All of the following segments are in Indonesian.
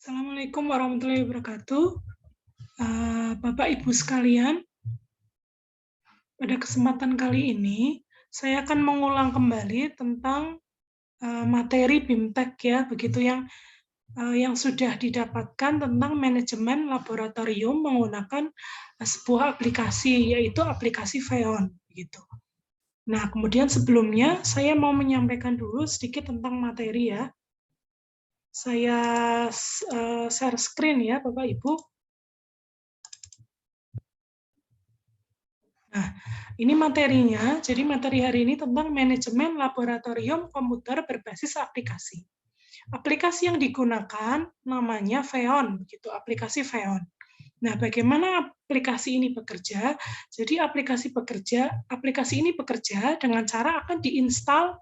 Assalamualaikum warahmatullahi wabarakatuh. Bapak Ibu sekalian, pada kesempatan kali ini saya akan mengulang kembali tentang materi BIMTEK ya, begitu yang sudah didapatkan tentang manajemen laboratorium menggunakan sebuah aplikasi, yaitu aplikasi Feon gitu. Nah, kemudian sebelumnya saya mau menyampaikan dulu sedikit tentang materi ya. Saya share screen ya, Bapak Ibu. Nah, ini materinya. Jadi materi hari ini tentang manajemen laboratorium komputer berbasis aplikasi. Aplikasi yang digunakan namanya Feon, gitu, aplikasi Feon. Nah, bagaimana aplikasi ini bekerja? Jadi aplikasi ini bekerja dengan cara akan diinstal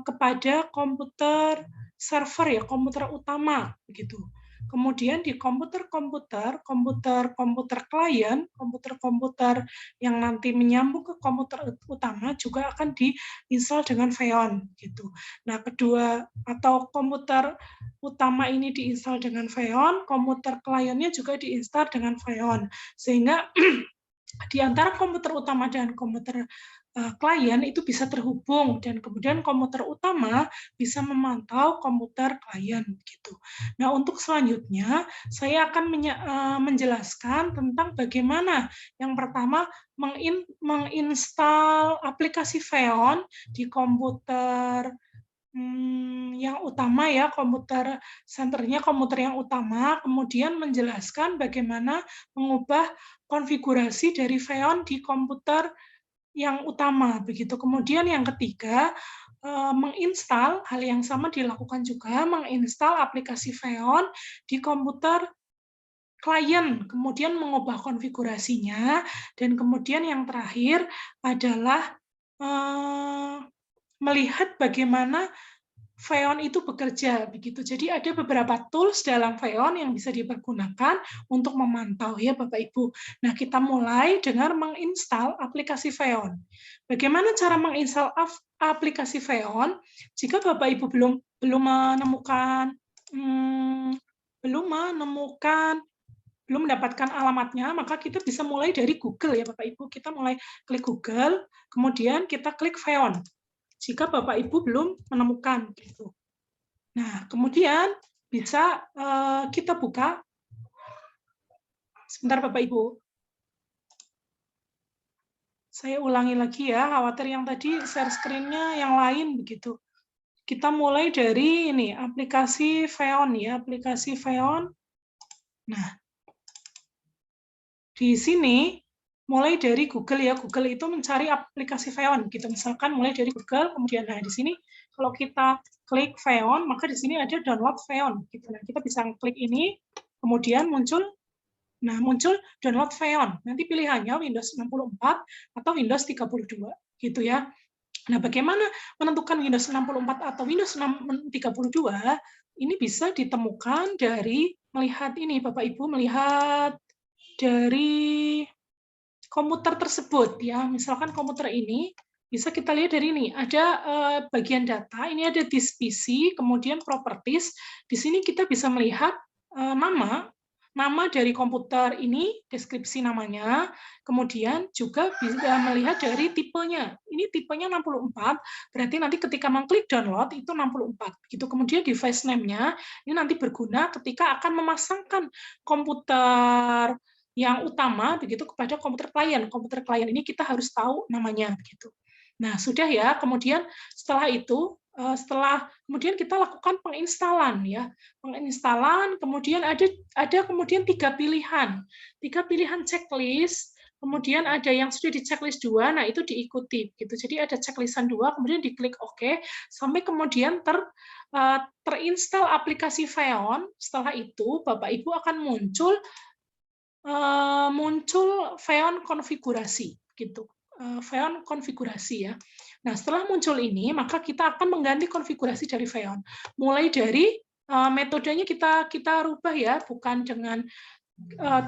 kepada komputer server ya, komputer utama begitu. Kemudian di komputer klien, komputer yang nanti menyambung ke komputer utama juga akan diinstal dengan Feon gitu. Nah, komputer utama ini diinstal dengan Feon, komputer kliennya juga diinstal dengan Feon. Sehingga di antara komputer utama dan komputer klien itu bisa terhubung dan kemudian komputer utama bisa memantau komputer klien gitu. Nah, untuk selanjutnya saya akan menjelaskan tentang bagaimana yang pertama menginstal aplikasi Feon di komputer yang utama ya, komputer senternya komputer yang utama, kemudian menjelaskan bagaimana mengubah konfigurasi dari Feon di komputer yang utama begitu. Kemudian yang ketiga, menginstal, hal yang sama dilakukan juga, menginstal aplikasi Feon di komputer klien, kemudian mengubah konfigurasinya, dan kemudian yang terakhir adalah melihat bagaimana Feon itu bekerja begitu. Jadi ada beberapa tools dalam Feon yang bisa dipergunakan untuk memantau ya Bapak Ibu. Nah, kita mulai dengan menginstal aplikasi Feon. Bagaimana cara menginstal aplikasi Feon? Jika Bapak Ibu belum mendapatkan alamatnya, maka kita bisa mulai dari Google ya Bapak Ibu. Kita mulai klik Google, kemudian kita klik Feon. Jika Bapak Ibu belum menemukan gitu. Nah, kemudian bisa kita buka. Sebentar Bapak Ibu. Saya ulangi lagi ya, khawatir yang tadi share screen-nya yang lain begitu. Kita mulai dari ini, aplikasi Feon ya, aplikasi Feon. Nah, di sini mulai dari Google ya, Google itu mencari aplikasi Feon gitu. Misalkan mulai dari Google, kemudian nah di sini kalau kita klik Feon, maka di sini ada download Feon gitu. Nah, kita bisa klik ini, kemudian muncul download Feon. Nanti pilihannya Windows 64 atau Windows 32 gitu ya. Nah, bagaimana menentukan Windows 64 atau Windows 32? Ini bisa ditemukan dari melihat ini Bapak Ibu, melihat dari komputer tersebut ya. Misalkan komputer ini bisa kita lihat dari ini, ada bagian data, ini ada disk PC, kemudian properties. Di sini kita bisa melihat nama dari komputer ini, deskripsi namanya, kemudian juga bisa melihat dari tipenya. Ini tipenya 64, berarti nanti ketika mengklik download itu 64. Gitu. Kemudian device name-nya ini nanti berguna ketika akan memasangkan komputer yang utama begitu kepada komputer klien. Komputer klien ini kita harus tahu namanya begitu. Nah, sudah ya. Kemudian setelah itu kemudian kita lakukan penginstalan ya. Penginstalan, kemudian ada kemudian tiga pilihan checklist. Kemudian ada yang sudah di checklist 2, nah itu diikuti gitu. Jadi ada checklistan 2, kemudian diklik OK sampai kemudian terinstall aplikasi Feon. Setelah itu Bapak Ibu akan muncul Feon konfigurasi gitu. Feon konfigurasi ya. Nah, setelah muncul ini, maka kita akan mengganti konfigurasi dari Feon. Mulai dari metodenya kita rubah ya, bukan dengan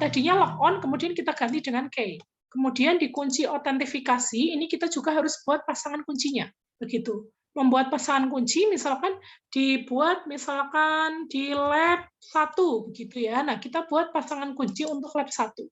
tadinya logon, kemudian kita ganti dengan key. Kemudian di kunci autentifikasi, ini kita juga harus buat pasangan kuncinya. Begitu. membuat pasangan kunci, misalkan dibuat misalkan di lab 1 begitu ya. Nah, kita buat pasangan kunci untuk lab 1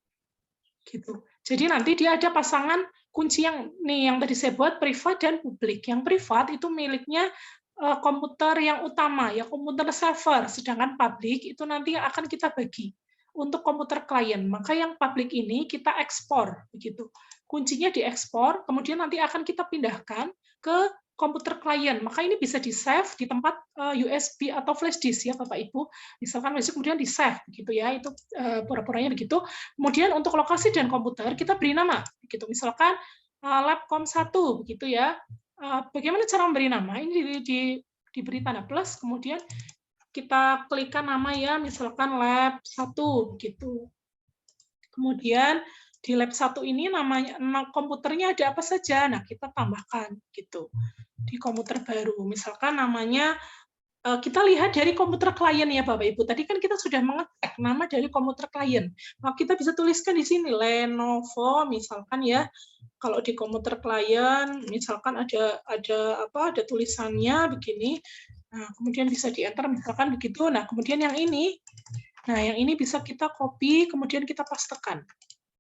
gitu. Jadi nanti dia ada pasangan kunci yang nih yang tadi saya buat privat dan publik. Yang privat itu miliknya komputer yang utama ya, komputer server, sedangkan publik itu nanti akan kita bagi untuk komputer klien. Maka yang publik ini kita ekspor begitu. Kuncinya diekspor, kemudian nanti akan kita pindahkan ke komputer klien. Maka ini bisa di-save di tempat USB atau flash disk ya Bapak Ibu. Misalkan flash disk kemudian di-save begitu ya. Itu pura-puranya begitu. Kemudian untuk lokasi dan komputer kita beri nama begitu. Misalkan Labcom 1 begitu ya. Bagaimana cara memberi nama? Ini diberi tanda plus, kemudian kita klikkan nama ya, misalkan lab 1 gitu. Kemudian di lab 1 ini namanya komputernya ada apa saja. Nah, kita tambahkan gitu di komputer baru. Misalkan namanya kita lihat dari komputer klien ya Bapak Ibu. Tadi kan kita sudah mengecek nama dari komputer klien. Nah, kita bisa tuliskan di sini Lenovo misalkan ya. Kalau di komputer klien misalkan ada tulisannya begini. Nah, kemudian bisa di-enter misalkan begitu. Nah, kemudian yang ini bisa kita copy kemudian kita pastekan.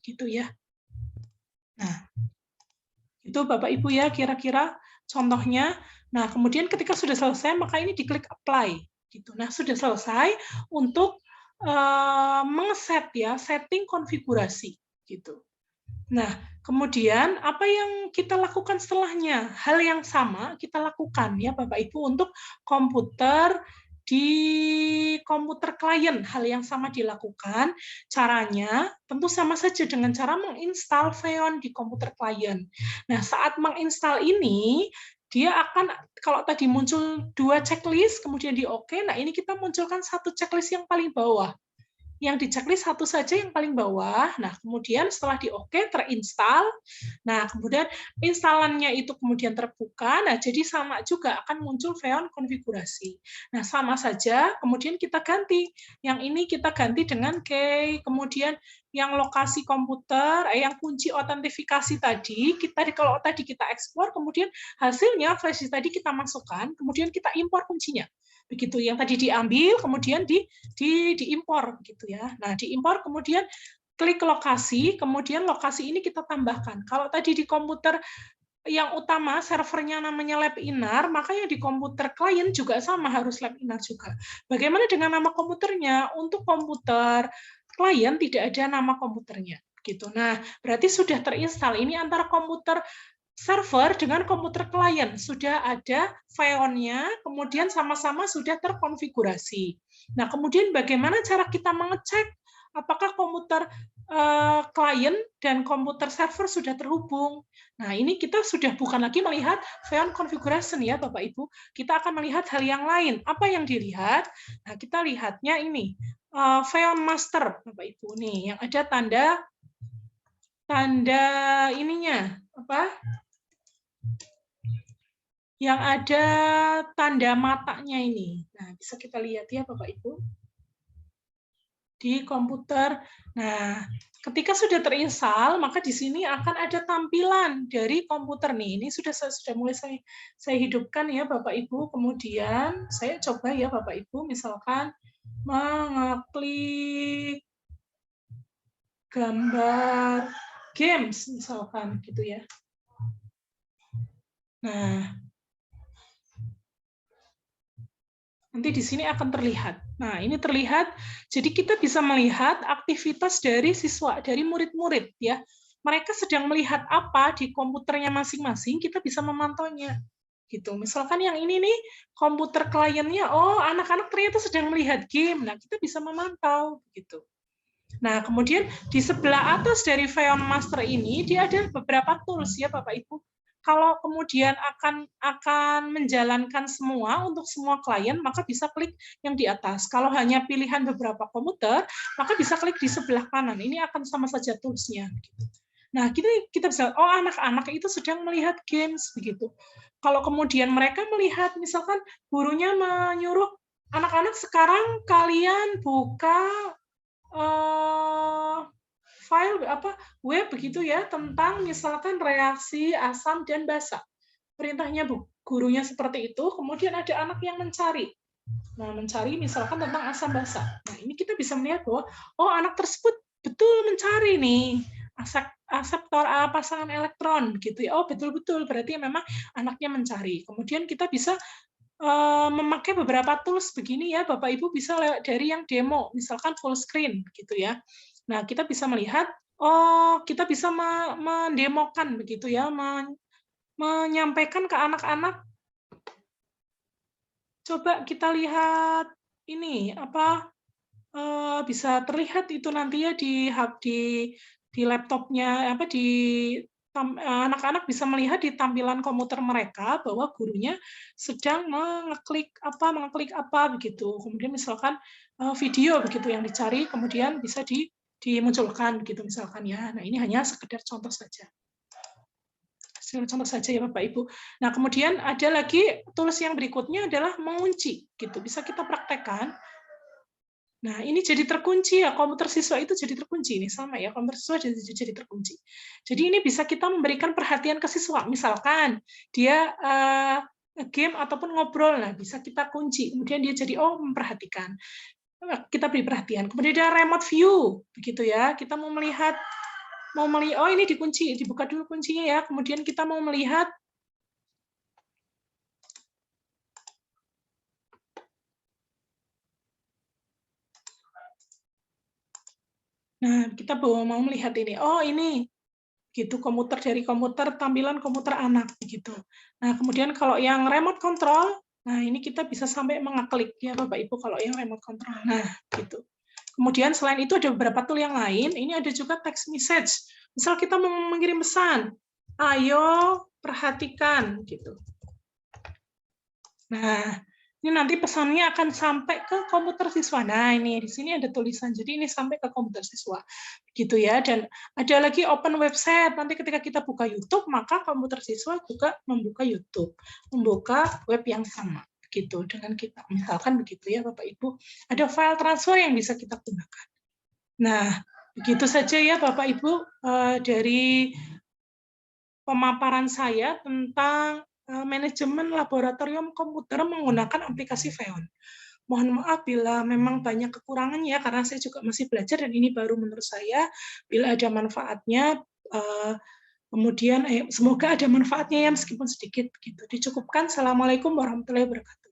Gitu ya. Nah, itu Bapak Ibu ya kira-kira contohnya. Nah, kemudian ketika sudah selesai, maka ini diklik apply. Gitu. Nah, sudah selesai untuk mengeset ya, setting konfigurasi. Gitu. Nah, kemudian apa yang kita lakukan setelahnya? Hal yang sama kita lakukan ya Bapak Ibu untuk komputer di komputer klien. Hal yang sama dilakukan. Caranya tentu sama saja dengan cara menginstal Xeon di komputer klien. Nah, saat menginstal ini dia akan, kalau tadi muncul 2 checklist, kemudian di oke, nah ini kita munculkan 1 checklist yang paling bawah. Yang di checklist 1 saja yang paling bawah. Nah, kemudian setelah di oke, terinstall. Nah, kemudian instalannya itu kemudian terbuka. Nah, jadi sama juga akan muncul Xeon konfigurasi. Nah, sama saja, kemudian kita ganti. Yang ini kita ganti dengan key, kemudian yang lokasi komputer, yang kunci autentifikasi tadi, kalau tadi kita ekspor, kemudian hasilnya flash disk tadi kita masukkan, kemudian kita impor kuncinya. Begitu, yang tadi diambil, kemudian diimpor gitu ya. Nah, diimpor kemudian klik lokasi, kemudian lokasi ini kita tambahkan. Kalau tadi di komputer yang utama servernya namanya LabInar, maka yang di komputer klien juga sama harus LabInar juga. Bagaimana dengan nama komputernya? Untuk komputer klien tidak ada nama komputernya gitu. Nah, berarti sudah terinstall. Ini antara komputer server dengan komputer klien sudah ada Xeon-nya, kemudian sama-sama sudah terkonfigurasi. Nah, kemudian bagaimana cara kita mengecek apakah komputer klien dan komputer server sudah terhubung? Nah, ini kita sudah bukan lagi melihat Xeon configuration ya, Bapak Ibu. Kita akan melihat hal yang lain. Apa yang dilihat? Nah, kita lihatnya ini Xeon master, Bapak Ibu nih, yang ada tanda ininya apa? Yang ada tanda matanya ini. Nah, bisa kita lihat ya Bapak Ibu di komputer. Nah, ketika sudah terinstall, maka di sini akan ada tampilan dari komputer nih. Ini sudah mulai saya hidupkan ya Bapak Ibu. Kemudian saya coba ya Bapak Ibu, misalkan mengeklik gambar games misalkan gitu ya. Nah, nanti di sini akan terlihat. Nah, ini terlihat, jadi kita bisa melihat aktivitas dari siswa, dari murid-murid ya. Mereka sedang melihat apa di komputernya masing-masing, kita bisa memantaunya. Gitu. Misalkan yang ini nih, komputer kliennya, oh anak-anak ternyata sedang melihat game. Nah, kita bisa memantau gitu. Nah, kemudian di sebelah atas dari Xeon Master ini, dia ada beberapa tools ya Bapak Ibu. Kalau kemudian akan menjalankan semua untuk semua klien, maka bisa klik yang di atas. Kalau hanya pilihan beberapa komputer, maka bisa klik di sebelah kanan. Ini akan sama saja toolsnya. Nah, kita bisa, oh anak-anak itu sedang melihat games begitu. Kalau kemudian mereka melihat, misalkan gurunya menyuruh anak-anak sekarang kalian buka file web begitu ya tentang misalkan reaksi asam dan basa. perintahnya gurunya seperti itu, kemudian ada anak yang mencari. Nah, mencari misalkan tentang asam basa. Nah, ini kita bisa melihat bahwa, oh anak tersebut betul mencari nih aseptor pasangan elektron gitu ya. Oh betul-betul berarti memang anaknya mencari. Kemudian kita bisa memakai beberapa tools begini ya, Bapak Ibu bisa lewat dari yang demo, misalkan full screen gitu ya. Nah, kita bisa melihat, oh kita bisa mendemokan begitu ya, menyampaikan ke anak-anak. Coba kita lihat ini apa bisa terlihat itu nanti ya di laptopnya apa di anak-anak bisa melihat di tampilan komputer mereka bahwa gurunya sedang mengeklik apa begitu. Kemudian misalkan video begitu yang dicari, kemudian bisa dimunculkan begitu misalkan ya. Nah ini hanya sekedar contoh saja. Contoh saja ya Bapak Ibu. Nah kemudian ada lagi tools yang berikutnya adalah mengunci gitu. Bisa kita praktekkan. Nah, ini jadi terkunci ya, komputer siswa itu jadi terkunci. Ini sama ya, komputer siswa jadi terkunci. Jadi ini bisa kita memberikan perhatian ke siswa. Misalkan dia game ataupun ngobrol, nah bisa kita kunci. Kemudian dia jadi, oh memperhatikan. Kita beri perhatian. Kemudian ada remote view, begitu ya. Kita mau melihat, oh ini dikunci, dibuka dulu kuncinya ya. Kemudian kita mau melihat nah, kita mau melihat ini. Oh, ini gitu komputer dari komputer tampilan komputer anak begitu. Nah, kemudian kalau yang remote control, nah ini kita bisa sampai mengeklik ya Bapak Ibu kalau yang remote control. Nah, gitu. Kemudian selain itu ada beberapa tool yang lain, ini ada juga text message. Misal kita mau mengirim pesan, ayo perhatikan gitu. Nah, ini nanti pesannya akan sampai ke komputer siswa. Nah, ini di sini ada tulisan. Jadi ini sampai ke komputer siswa. Gitu ya. Dan ada lagi open website. Nanti ketika kita buka YouTube, maka komputer siswa juga membuka YouTube, membuka web yang sama gitu dengan kita. Misalkan begitu ya Bapak Ibu. Ada file transfer yang bisa kita gunakan. Nah, begitu saja ya Bapak Ibu dari pemaparan saya tentang manajemen laboratorium komputer menggunakan aplikasi Xeon. Mohon maaf bila memang banyak kekurangannya karena saya juga masih belajar dan ini baru menurut saya. Bila ada manfaatnya, kemudian semoga ada manfaatnya ya meskipun sedikit. Begitu. Dicukupkan. Assalamualaikum warahmatullahi wabarakatuh.